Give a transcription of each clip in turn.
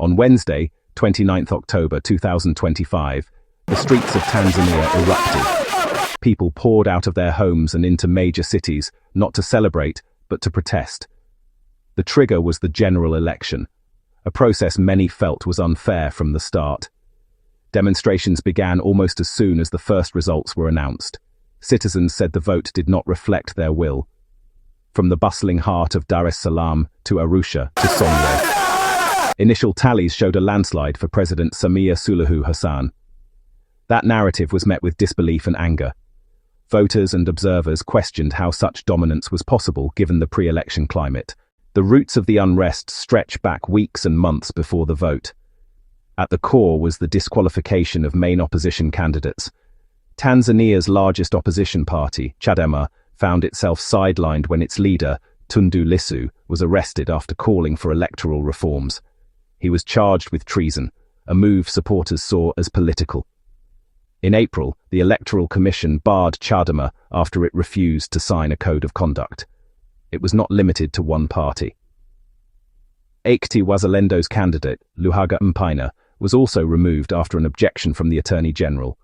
On Wednesday, 29th October 2025, the streets of Tanzania erupted. People poured out of their homes and into major cities, not to celebrate, but to protest. The trigger was the general election, a process many felt was unfair from the start. Demonstrations began almost as soon as the first results were announced. Citizens said the vote did not reflect their will. From the bustling heart of Dar es Salaam to Arusha to Songwe. Initial tallies showed a landslide for President Samia Suluhu Hassan. That narrative was met with disbelief and anger. Voters and observers questioned how such dominance was possible given the pre-election climate. The roots of the unrest stretch back weeks and months before the vote. At the core was the disqualification of main opposition candidates. Tanzania's largest opposition party, Chadema, found itself sidelined when its leader, Tundu Lissu, was arrested after calling for electoral reforms. He was charged with treason, a move supporters saw as political. In April, the Electoral Commission barred Chadema after it refused to sign a code of conduct. It was not limited to one party. ACT Wazalendo's candidate, Luhaga Mpina, was also removed after an objection from the Attorney General.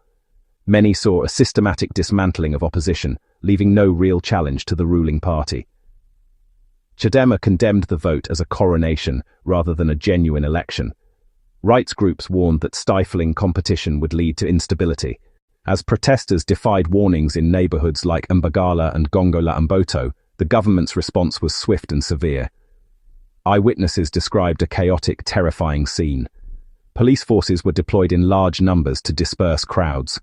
Many saw a systematic dismantling of opposition, leaving no real challenge to the ruling party. Chadema condemned the vote as a coronation rather than a genuine election. Rights groups warned that stifling competition would lead to instability. As protesters defied warnings in neighborhoods like Mbagala and Gongo la Mboto, the government's response was swift and severe. Eyewitnesses described a chaotic, terrifying scene. Police forces were deployed in large numbers to disperse crowds.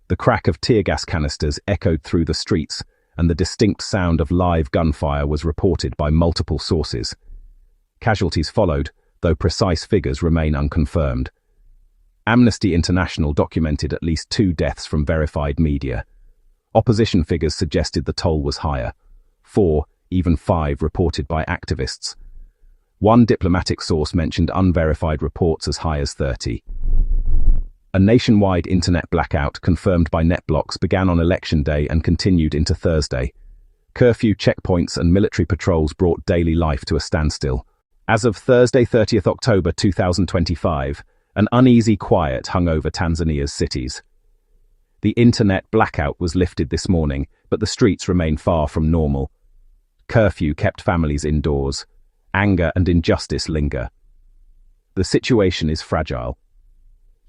The crack of tear gas canisters echoed through the streets, and the distinct sound of live gunfire was reported by multiple sources. Casualties followed, though precise figures remain unconfirmed. Amnesty International documented at least 2 deaths from verified media. Opposition figures suggested the toll was higher. 4, even 5 reported by activists. One diplomatic source mentioned unverified reports as high as 30. A nationwide internet blackout confirmed by NetBlocks began on Election Day and continued into Thursday. Curfew checkpoints and military patrols brought daily life to a standstill. As of Thursday, 30th October 2025, an uneasy quiet hung over Tanzania's cities. The internet blackout was lifted this morning, but the streets remain far from normal. Curfew kept families indoors. Anger and injustice linger. The situation is fragile.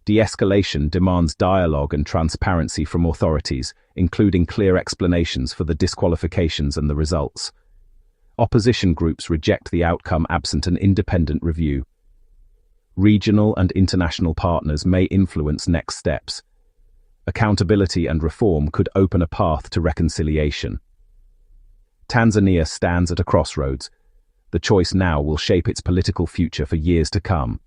De-escalation demands dialogue and transparency from authorities, including clear explanations for the disqualifications and the results. Opposition groups reject the outcome absent an independent review. Regional and international partners may influence next steps. Accountability and reform could open a path to reconciliation. Tanzania stands at a crossroads. The choice now will shape its political future for years to come.